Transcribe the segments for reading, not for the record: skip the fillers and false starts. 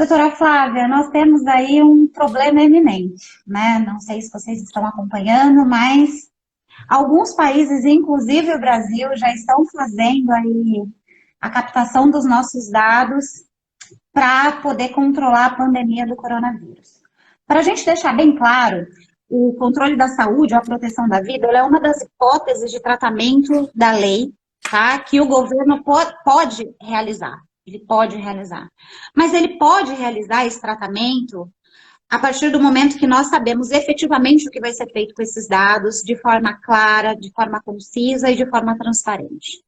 Doutora Flávia, nós temos aí um problema eminente, né? Não sei se vocês estão acompanhando, mas alguns países, inclusive o Brasil, já estão fazendo aí a captação dos nossos dados para poder controlar a pandemia do coronavírus. Para a gente deixar bem claro, o controle da saúde ou a proteção da vida, ela é uma das hipóteses de tratamento da lei, tá? Que o governo pode realizar. Ele pode realizar. Mas ele pode realizar esse tratamento a partir do momento que nós sabemos efetivamente o que vai ser feito com esses dados, de forma clara, de forma concisa e de forma transparente.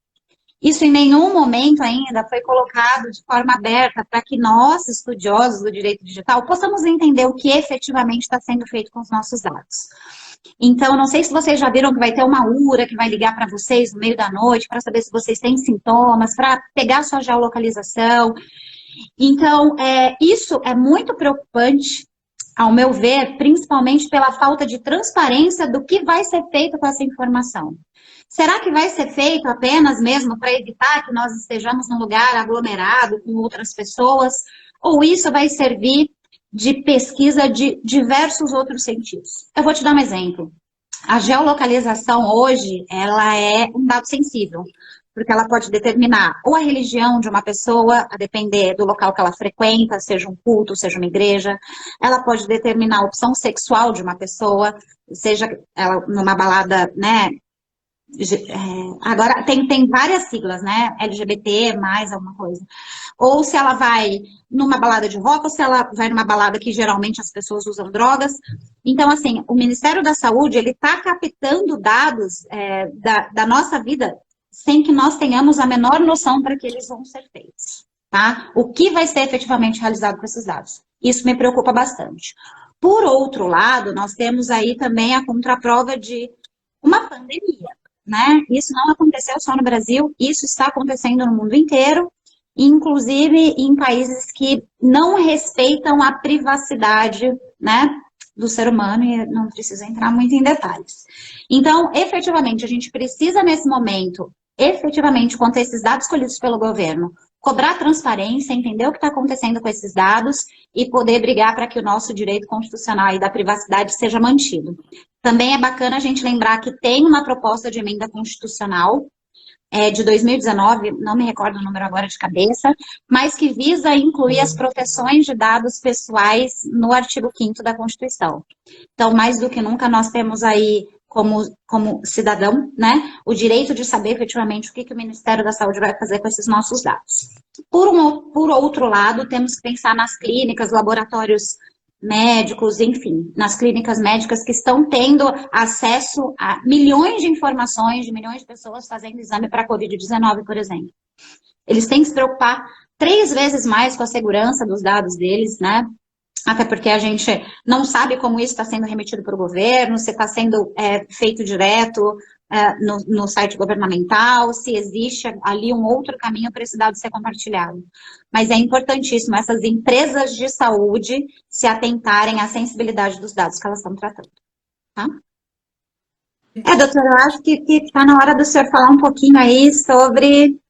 Isso em nenhum momento ainda foi colocado de forma aberta para que nós, estudiosos do direito digital, possamos entender o que efetivamente está sendo feito com os nossos dados. Então, não sei se vocês já viram que vai ter uma URA que vai ligar para vocês no meio da noite para saber se vocês têm sintomas, para pegar sua geolocalização. Então, isso é muito preocupante, ao meu ver, principalmente pela falta de transparência do que vai ser feito com essa informação. Será que vai ser feito apenas mesmo para evitar que nós estejamos num lugar aglomerado com outras pessoas? Ou isso vai servir de pesquisa de diversos outros sentidos? Eu vou te dar um exemplo. A geolocalização hoje, ela é um dado sensível, porque ela pode determinar ou a religião de uma pessoa, a depender do local que ela frequenta, seja um culto, seja uma igreja. Ela pode determinar a opção sexual de uma pessoa, seja ela numa balada, né? Agora tem várias siglas, né? LGBT, mais alguma coisa. Ou se ela vai numa balada de rock, ou se ela vai numa balada que geralmente as pessoas usam drogas. Então, assim, o Ministério da Saúde, ele está captando dados da nossa vida sem que nós tenhamos a menor noção para que eles vão ser feitos, tá? O que vai ser efetivamente realizado com esses dados? Isso me preocupa bastante. Por outro lado, nós temos aí também a contraprova de uma pandemia, né? Isso não aconteceu só no Brasil, isso está acontecendo no mundo inteiro, inclusive em países que não respeitam a privacidade, né, do ser humano, e não precisa entrar muito em detalhes. Então, efetivamente, a gente precisa, nesse momento, efetivamente, quanto a esses dados colhidos pelo governo, cobrar transparência, entender o que está acontecendo com esses dados e poder brigar para que o nosso direito constitucional e da privacidade seja mantido. Também é bacana a gente lembrar que tem uma proposta de emenda constitucional de 2019, não me recordo o número agora de cabeça, mas que visa incluir as proteções de dados pessoais no artigo 5º da Constituição. Então, mais do que nunca, nós temos aí, como cidadão, né, o direito de saber efetivamente o que o Ministério da Saúde vai fazer com esses nossos dados. Por outro lado, temos que pensar nas clínicas, laboratórios médicos, enfim, nas clínicas médicas que estão tendo acesso a milhões de informações de milhões de pessoas fazendo exame para a Covid-19, por exemplo. Eles têm que se preocupar 3 vezes mais com a segurança dos dados deles, né? Até porque a gente não sabe como isso está sendo remetido para o governo, se está sendo feito direto no site governamental, se existe ali um outro caminho para esse dado ser compartilhado. Mas é importantíssimo essas empresas de saúde se atentarem à sensibilidade dos dados que elas estão tratando. Tá? Doutora, eu acho que está na hora do senhor falar um pouquinho aí sobre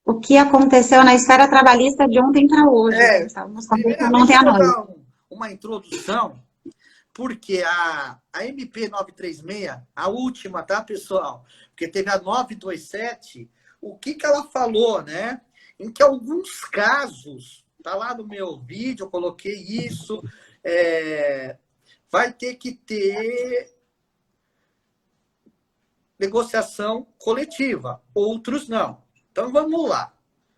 o que aconteceu na esfera trabalhista de ontem para hoje. Estávamos conversando ontem à noite. Uma introdução, porque a MP 936, a última, tá, pessoal? Porque teve a 927, o que ela falou, né? Em que alguns casos, tá lá no meu vídeo, eu coloquei isso, vai ter que ter negociação coletiva, outros não. Então, vamos lá.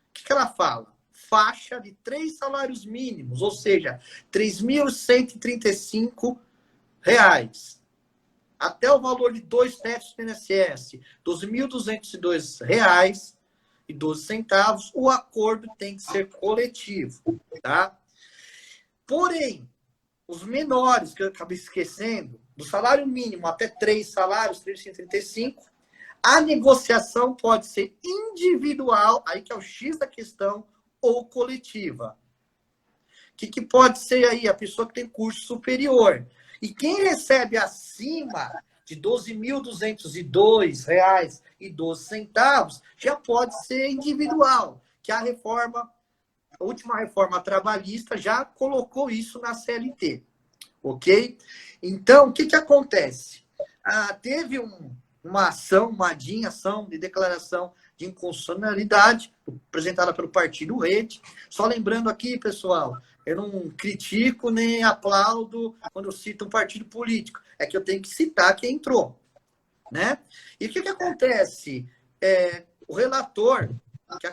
O que ela fala? Faixa de 3 salários mínimos, ou seja, R$ 3.135, até o valor de 2 tetos do INSS, R$ 12.202,12, o acordo tem que ser coletivo, tá? Porém, os menores, que eu acabei esquecendo, do salário mínimo até 3 salários, 335, a negociação pode ser individual, aí que é o X da questão, ou coletiva. O que pode ser aí? A pessoa que tem curso superior. E quem recebe acima de R$ 12.202,12 já pode ser individual, que a reforma a última reforma trabalhista já colocou isso na CLT, ok? Então, o que que acontece? Teve uma ação, uma ação de declaração de inconstitucionalidade apresentada pelo Partido Rede. Só lembrando aqui, pessoal, eu não critico nem aplaudo quando eu cito um partido político. É que eu tenho que citar quem entrou, né? E o que que acontece? O relator, que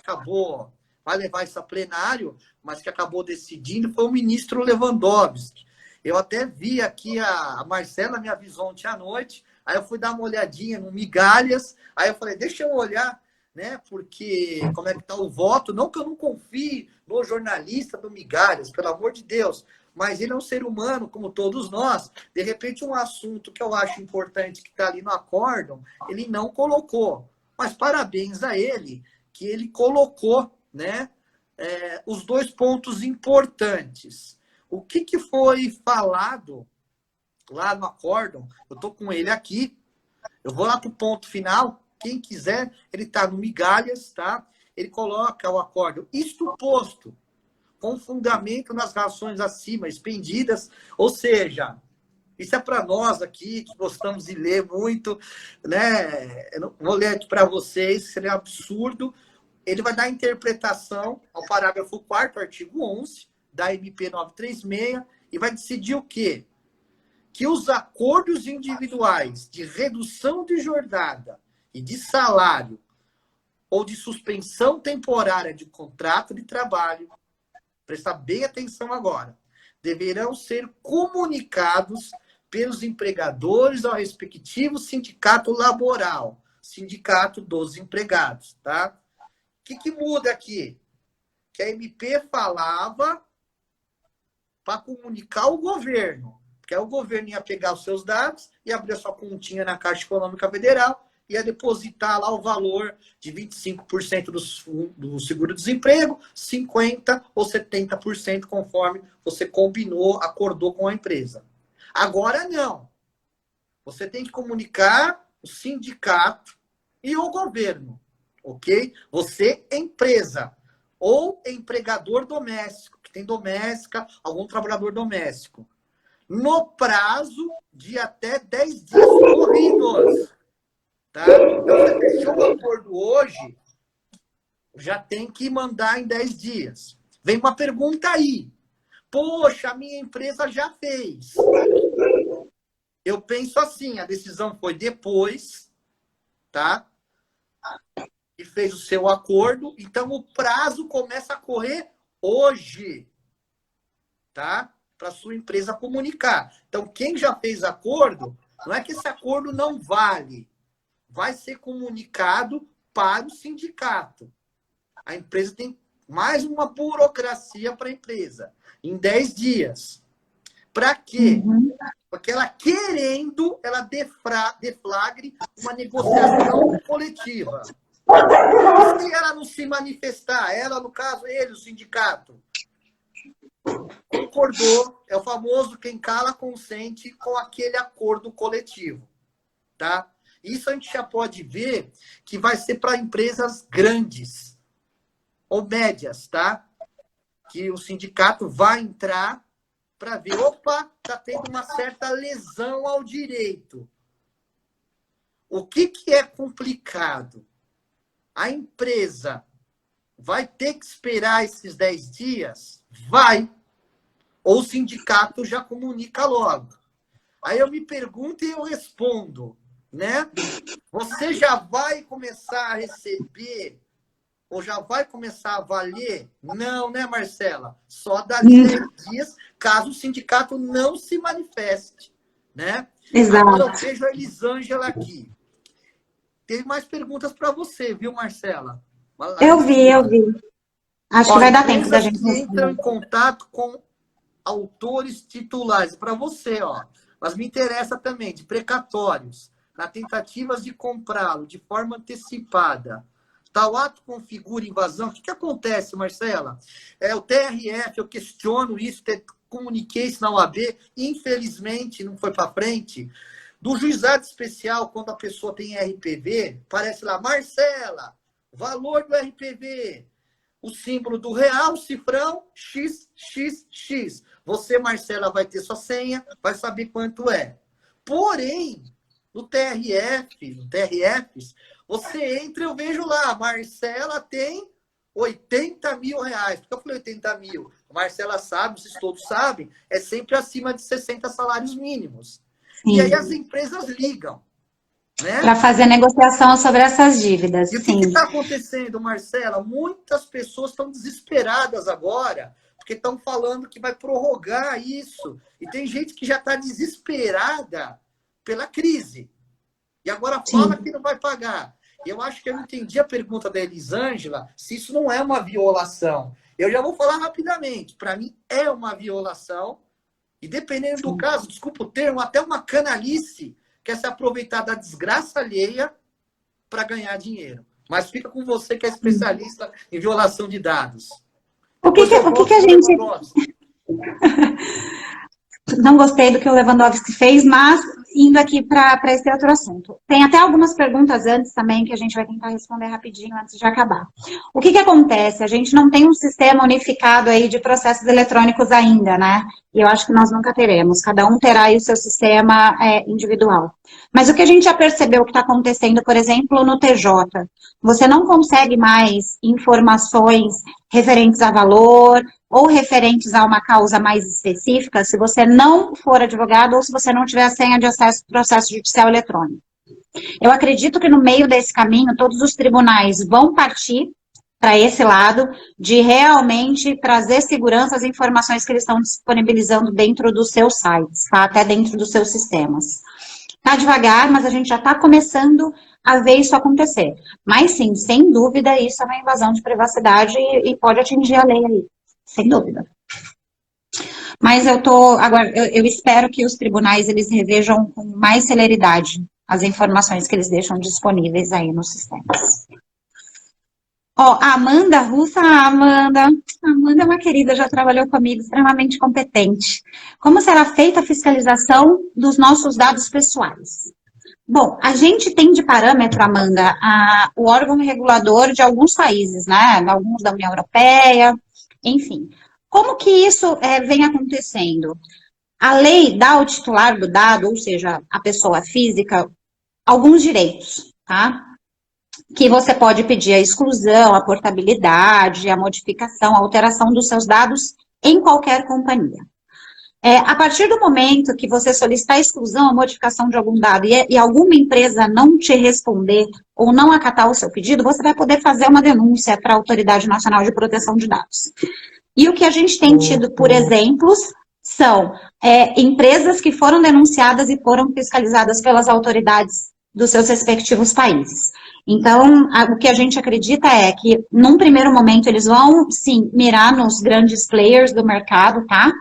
vai levar isso a plenário, mas que acabou decidindo, foi o ministro Lewandowski. Eu até vi aqui, a Marcela me avisou ontem à noite, aí eu fui dar uma olhadinha no Migalhas, aí eu falei, deixa eu olhar, né, porque como é que está o voto, não que eu não confie no jornalista do Migalhas, pelo amor de Deus, mas ele é um ser humano, como todos nós, de repente um assunto que eu acho importante, que está ali no acórdão, ele não colocou, mas parabéns a ele, que ele colocou, né, os dois pontos importantes. O que foi falado lá no acórdão? Eu estou com ele aqui. Eu vou lá para o ponto final. Quem quiser, ele está no Migalhas, tá? Ele coloca o acórdão. Isto posto, com fundamento nas razões acima expendidas, ou seja, isso é para nós aqui, que gostamos de ler muito, né? Eu não vou ler aqui para vocês, seria um absurdo. Ele vai dar interpretação ao parágrafo 4º, artigo 11, da MP 936, e vai decidir o quê? Que os acordos individuais de redução de jornada e de salário ou de suspensão temporária de contrato de trabalho, prestar bem atenção agora, deverão ser comunicados pelos empregadores ao respectivo sindicato laboral, sindicato dos empregados, tá? O que muda aqui? Que a MP falava para comunicar ao governo, porque aí o governo ia pegar os seus dados e abrir a sua continha na Caixa Econômica Federal, ia depositar lá o valor de 25% do seguro-desemprego, 50% ou 70%, conforme você combinou, acordou com a empresa. Agora não. Você tem que comunicar o sindicato e o governo, ok? Você é empresa ou empregador doméstico, que tem doméstica, algum trabalhador doméstico, no prazo de até 10 dias corridos. Tá? Então, você fechou o acordo hoje, já tem que mandar em 10 dias. Vem uma pergunta aí. Poxa, a minha empresa já fez. Eu penso assim, a decisão foi depois, tá? E fez o seu acordo, então o prazo começa a correr hoje, tá? Para sua empresa comunicar. Então, quem já fez acordo, não é que esse acordo não vale, vai ser comunicado para o sindicato. A empresa tem mais uma burocracia para a empresa, em 10 dias. Para quê? Porque ela querendo, ela deflagre uma negociação coletiva. E se ela não se manifestar, ela, no caso, ele, o sindicato, concordou, é o famoso quem cala consente com aquele acordo coletivo, tá? Isso a gente já pode ver que vai ser para empresas grandes ou médias, tá? Que o sindicato vai entrar para ver, opa, está tendo uma certa lesão ao direito. O que é complicado? A empresa vai ter que esperar esses 10 dias? Vai. Ou o sindicato já comunica logo. Aí eu me pergunto e eu respondo, né? Você já vai começar a receber ou já vai começar a valer? Não, né, Marcela? Só dali 10 dias, caso o sindicato não se manifeste, né? Exato. Agora eu vejo a Elisângela aqui. Teve mais perguntas para você, viu, Marcela? Eu vi. Acho que vai dar tempo da gente responder. Entram em contato com autores titulares. Para você, ó. Mas me interessa também, de precatórios, na tentativas de comprá-lo de forma antecipada. Tal ato configura invasão. O que acontece, Marcela? O TRF, eu questiono isso, comuniquei isso na OAB, infelizmente não foi para frente. Do juizado especial, quando a pessoa tem RPV, parece lá, Marcela, valor do RPV, o símbolo do real, cifrão, XXX. Você, Marcela, vai ter sua senha, vai saber quanto é. Porém, no TRFs, você entra e eu vejo lá, Marcela tem 80 mil reais. Por que eu falei 80 mil? A Marcela sabe, vocês todos sabem, é sempre acima de 60 salários mínimos. Sim. E aí as empresas ligam, né? Para fazer negociação sobre essas dívidas. E o que Sim. está acontecendo, Marcela? Muitas pessoas estão desesperadas agora, porque estão falando que vai prorrogar isso. E tem gente que já está desesperada pela crise. E agora fala que não vai pagar. Eu acho que eu não entendi a pergunta da Elisângela, se isso não é uma violação. Eu já vou falar rapidamente. Para mim, é uma violação. E dependendo do caso, desculpa o termo, até uma canalice quer se aproveitar da desgraça alheia para ganhar dinheiro. Mas fica com você que é especialista em violação de dados. O que a gente... Não gostei do que o Lewandowski fez, mas indo aqui para esse outro assunto. Tem até algumas perguntas antes também que a gente vai tentar responder rapidinho antes de acabar. O que acontece? A gente não tem um sistema unificado aí de processos eletrônicos ainda, né? E eu acho que nós nunca teremos. Cada um terá aí o seu sistema individual. Mas o que a gente já percebeu que está acontecendo, por exemplo, no TJ, você não consegue mais informações referentes a valor ou referentes a uma causa mais específica se você não for advogado ou se você não tiver a senha de acesso ao processo judicial eletrônico. Eu acredito que no meio desse caminho, todos os tribunais vão partir para esse lado de realmente trazer segurança às informações que eles estão disponibilizando dentro dos seus sites, tá? Até dentro dos seus sistemas. Tá devagar, mas a gente já está começando a ver isso acontecer. Mas sim, sem dúvida, isso é uma invasão de privacidade e pode atingir a lei aí, sem dúvida. Mas eu espero que os tribunais eles revejam com mais celeridade as informações que eles deixam disponíveis aí nos sistemas. Ó, a Amanda Russa, Amanda é uma querida, já trabalhou comigo, extremamente competente. Como será feita a fiscalização dos nossos dados pessoais? Bom, a gente tem de parâmetro, Amanda, o órgão regulador de alguns países, né? Alguns da União Europeia, enfim. Como que isso vem acontecendo? A lei dá ao titular do dado, ou seja, a pessoa física, alguns direitos, tá? Que você pode pedir a exclusão, a portabilidade, a modificação, a alteração dos seus dados em qualquer companhia. A partir do momento que você solicitar a exclusão ou modificação de algum dado e alguma empresa não te responder ou não acatar o seu pedido, você vai poder fazer uma denúncia para a Autoridade Nacional de Proteção de Dados. E o que a gente tem tido, por exemplos, são empresas que foram denunciadas e foram fiscalizadas pelas autoridades dos seus respectivos países. Então, o que a gente acredita é que, num primeiro momento, eles vão, sim, mirar nos grandes players do mercado, tá?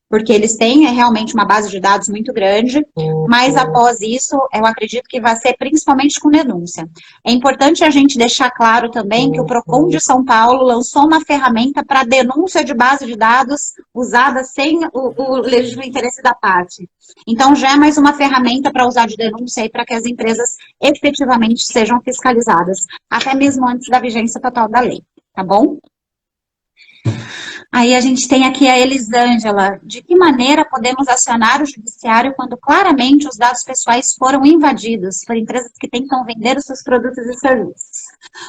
Porque eles têm realmente uma base de dados muito grande, mas após isso, eu acredito que vai ser principalmente com denúncia. É importante a gente deixar claro também que o PROCON de São Paulo lançou uma ferramenta para denúncia de base de dados usada sem o legítimo interesse da parte. Então, já é mais uma ferramenta para usar de denúncia e para que as empresas efetivamente sejam fiscalizadas, até mesmo antes da vigência total da lei, tá bom? Aí a gente tem aqui a Elisângela. De que maneira podemos acionar o judiciário quando claramente os dados pessoais foram invadidos por empresas que tentam vender os seus produtos e serviços?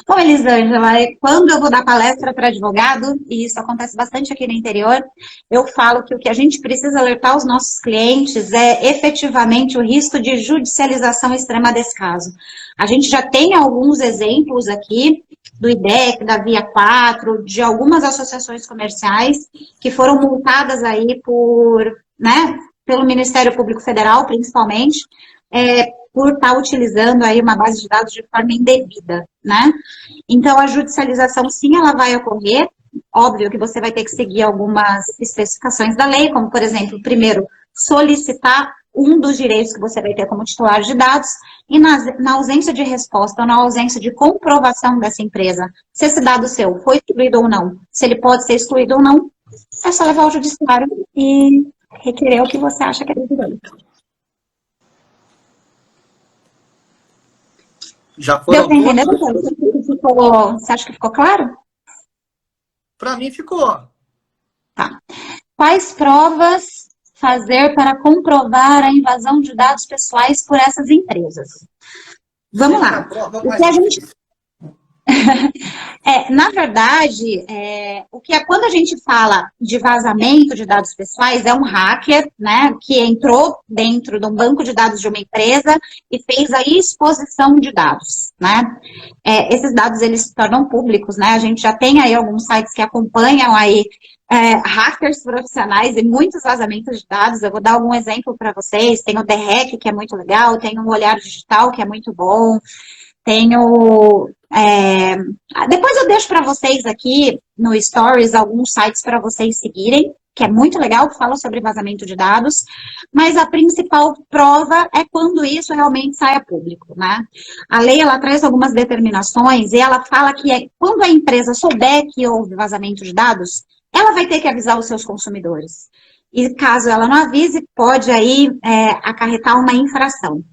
Bom, Elisângela, quando eu vou dar palestra para advogado, e isso acontece bastante aqui no interior, eu falo que o que a gente precisa alertar os nossos clientes é efetivamente o risco de judicialização extrema desse caso. A gente já tem alguns exemplos aqui do IDEC, da Via 4, de algumas associações comerciais que foram multadas aí pelo Ministério Público Federal, principalmente, por estar utilizando aí uma base de dados de forma indevida, né? Então, a judicialização, sim, ela vai ocorrer. Óbvio que você vai ter que seguir algumas especificações da lei, como, por exemplo, primeiro, solicitar um dos direitos que você vai ter como titular de dados, e na ausência de resposta ou na ausência de comprovação dessa empresa, se esse dado seu foi excluído ou não, se ele pode ser excluído ou não, é só levar ao judiciário e requerer o que você acha que é devido. Já foram Deu para entender? Você acha que ficou claro? Para mim ficou. Tá. Quais provas fazer para comprovar a invasão de dados pessoais por essas empresas? Vamos Sempre a lá. prova O mais que a gente difícil. Na verdade, quando a gente fala de vazamento de dados pessoais, é um hacker, né, que entrou dentro de um banco de dados de uma empresa e fez a exposição de dados, né? Esses dados, eles se tornam públicos, né? A gente já tem aí alguns sites que acompanham aí hackers profissionais e muitos vazamentos de dados. Eu vou dar algum exemplo para vocês. Tem o DREC, que é muito legal, tem o Olhar Digital, que é muito bom. Tenho. Depois eu deixo para vocês aqui no Stories alguns sites para vocês seguirem, que é muito legal, que fala sobre vazamento de dados, mas a principal prova é quando isso realmente sai a público, né? A lei, ela traz algumas determinações e ela fala que quando a empresa souber que houve vazamento de dados, ela vai ter que avisar os seus consumidores. E caso ela não avise, pode aí acarretar uma infração.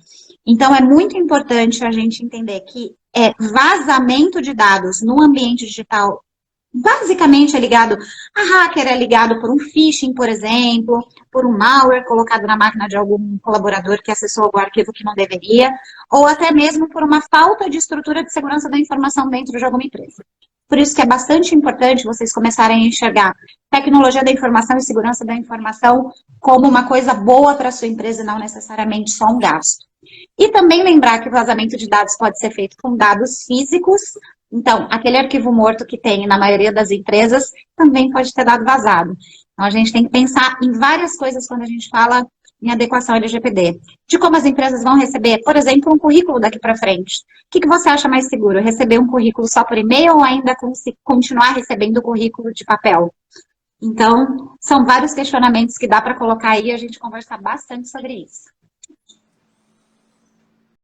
Então, é muito importante a gente entender que vazamento de dados no ambiente digital basicamente é ligado a hacker, é ligado por um phishing, por exemplo, por um malware colocado na máquina de algum colaborador que acessou algum arquivo que não deveria, ou até mesmo por uma falta de estrutura de segurança da informação dentro de alguma empresa. Por isso que é bastante importante vocês começarem a enxergar tecnologia da informação e segurança da informação como uma coisa boa para a sua empresa e não necessariamente só um gasto. E também lembrar que o vazamento de dados pode ser feito com dados físicos. Então, aquele arquivo morto que tem na maioria das empresas também pode ter dado vazado. Então, a gente tem que pensar em várias coisas quando a gente fala em adequação LGPD. De como as empresas vão receber, por exemplo, um currículo daqui para frente. O que você acha mais seguro? Receber um currículo só por e-mail ou ainda continuar recebendo o currículo de papel? Então, são vários questionamentos que dá para colocar aí e a gente conversar bastante sobre isso.